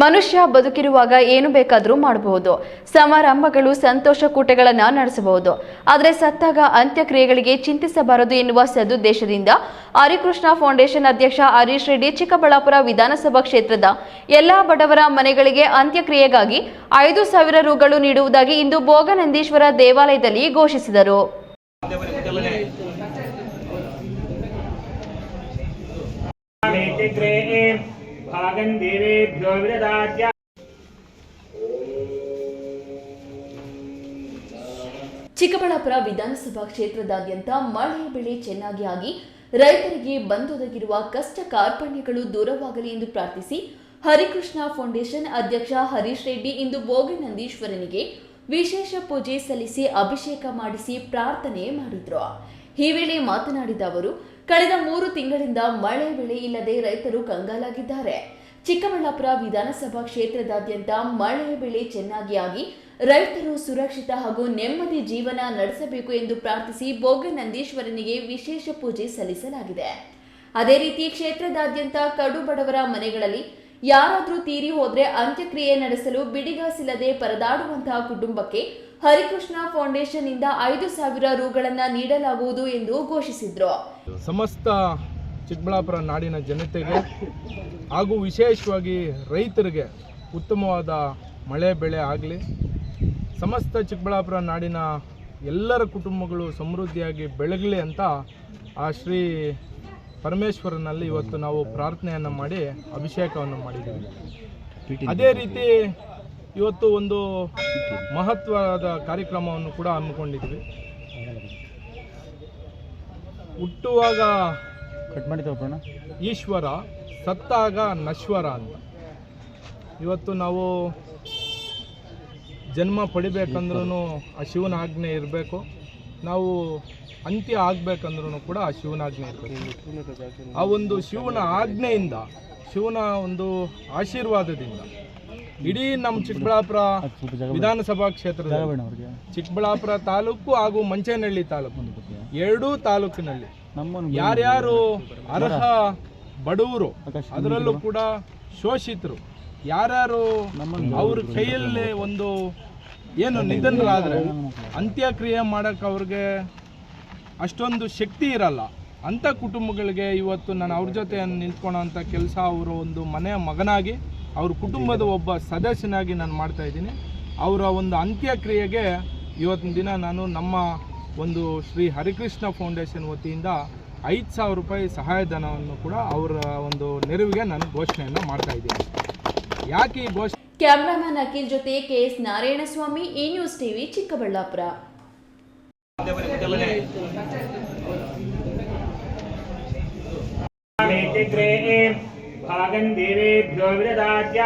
ಮನುಷ್ಯ ಬದುಕಿರುವಾಗ ಏನು ಬೇಕಾದರೂ ಮಾಡಬಹುದು, ಸಮಾರಂಭಗಳು, ಸಂತೋಷ ಕೂಟಗಳನ್ನು ನಡೆಸಬಹುದು. ಆದರೆ ಸತ್ತಾಗ ಅಂತ್ಯಕ್ರಿಯೆಗಳಿಗೆ ಚಿಂತಿಸಬಾರದು ಎನ್ನುವ ಸದುದ್ದೇಶದಿಂದ ಹರಿಕೃಷ್ಣ ಫೌಂಡೇಶನ್ ಅಧ್ಯಕ್ಷ ಹರೀಶ್ ರೆಡ್ಡಿ ಚಿಕ್ಕಬಳ್ಳಾಪುರ ವಿಧಾನಸಭಾ ಕ್ಷೇತ್ರದ ಎಲ್ಲಾ ಬಡವರ ಮನೆಗಳಿಗೆ ಅಂತ್ಯಕ್ರಿಯೆಗಾಗಿ 5,000 ರು ನೀಡುವುದಾಗಿ ಇಂದು ಭೋಗನಂದೀಶ್ವರ ದೇವಾಲಯದಲ್ಲಿ ಘೋಷಿಸಿದರು. ಚಿಕ್ಕಬಳ್ಳಾಪುರ ವಿಧಾನಸಭಾ ಕ್ಷೇತ್ರದಾದ್ಯಂತ ಮಳೆ ಬೆಳೆ ಚೆನ್ನಾಗಿ ಆಗಿ ರೈತರಿಗೆ ಬಂದೊದಗಿರುವ ಕಷ್ಟ ಕಾರ್ಪಣ್ಯಗಳು ದೂರವಾಗಲಿ ಎಂದು ಪ್ರಾರ್ಥಿಸಿ ಹರಿಕೃಷ್ಣ ಫೌಂಡೇಶನ್ ಅಧ್ಯಕ್ಷ ಹರೀಶ್ ರೆಡ್ಡಿ ಇಂದು ಭೋಗನಂದೀಶ್ವರನಿಗೆ ವಿಶೇಷ ಪೂಜೆ ಸಲ್ಲಿಸಿ ಅಭಿಷೇಕ ಮಾಡಿಸಿ ಪ್ರಾರ್ಥನೆ ಮಾಡಿದ್ರು. ಈ ವೇಳೆ ಮಾತನಾಡಿದ ಅವರು, ಕಳೆದ 3 ತಿಂಗಳಿಂದ ಮಳೆ ಬೆಳೆ ಇಲ್ಲದೆ ರೈತರು ಕಂಗಾಲಾಗಿದ್ದಾರೆ. ಚಿಕ್ಕಬಳ್ಳಾಪುರ ವಿಧಾನಸಭಾ ಕ್ಷೇತ್ರದಾದ್ಯಂತ ಮಳೆ ಬೆಳೆ ಚೆನ್ನಾಗಿ ಆಗಿ ರೈತರು ಸುರಕ್ಷಿತ ಹಾಗೂ ನೆಮ್ಮದಿ ಜೀವನ ನಡೆಸಬೇಕು ಎಂದು ಪ್ರಾರ್ಥಿಸಿ ಭೋಗನಂದೀಶ್ವರನಿಗೆ ವಿಶೇಷ ಪೂಜೆ ಸಲ್ಲಿಸಲಾಗಿದೆ. ಅದೇ ರೀತಿ ಕ್ಷೇತ್ರದಾದ್ಯಂತ ಕಡು ಬಡವರ ಮನೆಗಳಲ್ಲಿ ಯಾರಾದರೂ ತೀರಿ ಹೋದ್ರೆ ಅಂತ್ಯಕ್ರಿಯೆ ನಡೆಸಲು ಬಿಡಿಗಾಸಿಲ್ಲದೆ ಪರದಾಡುವಂತಹ ಕುಟುಂಬಕ್ಕೆ ಹರಿಕೃಷ್ಣ ಫೌಂಡೇಶನ್ ಇಂದ 5,000 ರುಗಳನ್ನು ನೀಡಲಾಗುವುದು ಎಂದು ಘೋಷಿಸಿದ್ರು. ಸಮಸ್ತ ಚಿಕ್ಕಬಳ್ಳಾಪುರ ನಾಡಿನ ಜನತೆಗೆ ಹಾಗೂ ವಿಶೇಷವಾಗಿ ರೈತರಿಗೆ ಉತ್ತಮವಾದ ಮಳೆ ಬೆಳೆ ಆಗಲಿ, ಸಮಸ್ತ ಚಿಕ್ಕಬಳ್ಳಾಪುರ ನಾಡಿನ ಎಲ್ಲರ ಕುಟುಂಬಗಳು ಸಮೃದ್ಧಿಯಾಗಿ ಬೆಳಗಲಿ ಅಂತ ಆ ಶ್ರೀ ಪರಮೇಶ್ವರನಲ್ಲಿ ಇವತ್ತು ನಾವು ಪ್ರಾರ್ಥನೆಯನ್ನು ಮಾಡಿ ಅಭಿಷೇಕವನ್ನು ಮಾಡಿದ್ದೀವಿ. ಅದೇ ರೀತಿ ಇವತ್ತು ಒಂದು ಮಹತ್ವದ ಕಾರ್ಯಕ್ರಮವನ್ನು ಕೂಡ ಹಮ್ಮಿಕೊಂಡಿದ್ವಿ. ಹುಟ್ಟುವಾಗ ಈಶ್ವರ, ಸತ್ತಾಗ ನಶ್ವರ ಅಂತ. ಇವತ್ತು ನಾವು ಜನ್ಮ ಪಡಿಬೇಕಂದ್ರೂ ಆ ಶಿವನ ಆಜ್ಞೆ ಇರಬೇಕು, ನಾವು ಅಂತ್ಯ ಆಗಬೇಕಂದ್ರೂ ಕೂಡ ಆ ಶಿವನ ಆಜ್ಞೆ ಇರಬೇಕು. ಆ ಒಂದು ಶಿವನ ಆಜ್ಞೆಯಿಂದ, ಶಿವನ ಒಂದು ಆಶೀರ್ವಾದದಿಂದ ಇಡೀ ನಮ್ಮ ಚಿಕ್ಕಬಳ್ಳಾಪುರ ವಿಧಾನಸಭಾ ಕ್ಷೇತ್ರದ ಚಿಕ್ಕಬಳ್ಳಾಪುರ ತಾಲೂಕು ಹಾಗೂ ಮಂಚೇನಹಳ್ಳಿ ತಾಲೂಕು ಎರಡೂ ತಾಲೂಕಿನಲ್ಲಿ ಯಾರ್ಯಾರು ಅರ್ಹ ಬಡವರು, ಅದರಲ್ಲೂ ಕೂಡ ಶೋಷಿತರು ಯಾರ್ಯಾರು ಅವ್ರ ಕೈಯಲ್ಲಿ ಒಂದು ಏನು ನಿಧನರಾದರೆ ಅಂತ್ಯಕ್ರಿಯೆ ಮಾಡೋಕ್ಕೆ ಅವ್ರಿಗೆ ಅಷ್ಟೊಂದು ಶಕ್ತಿ ಇರಲ್ಲ, ಅಂಥ ಕುಟುಂಬಗಳಿಗೆ ಇವತ್ತು ನಾನು ಅವ್ರ ಜೊತೆ ನಿಂತ್ಕೊಳ್ಳೋ ಅಂಥ ಕೆಲಸ ಅವರ ಒಂದು ಮನೆಯ ಮಗನಾಗಿ, ಅವ್ರ ಕುಟುಂಬದ ಒಬ್ಬ ಸದಸ್ಯನಾಗಿ ನಾನು ಮಾಡ್ತಾಯಿದ್ದೀನಿ. ಅವರ ಒಂದು ಅಂತ್ಯಕ್ರಿಯೆಗೆ ಇವತ್ತಿನ ದಿನ ನಾನು ನಮ್ಮ ಒಂದು ಶ್ರೀ ಹರಿಕೃಷ್ಣ ಫೌಂಡೇಶನ್ ವತಿಯಿಂದ 5,000 ರೂಪಾಯಿ ಸಹಾಯಧನವನ್ನು ಕೂಡ ಅವರ ಒಂದು ನೆರವಿಗೆ ನಾನು ಘೋಷಣೆಯನ್ನು ಮಾಡ್ತಾಯಿದ್ದೀನಿ. ಯಾಕೆ ಈ ಘೋಷಣೆ? ಕ್ಯಾಮರಾಮನ್ ಅಖಿಲ್ ಜೊತೆ KS ನಾರಾಯಣಸ್ವಾಮಿ, ಈ ನ್ಯೂಸ್ ಟಿವಿ, ಚಿಕ್ಕಬಳ್ಳಾಪುರ. ಭಾಗಂ ದೇವೇಭ್ಯೋ ವಿದದಾತ್ಯ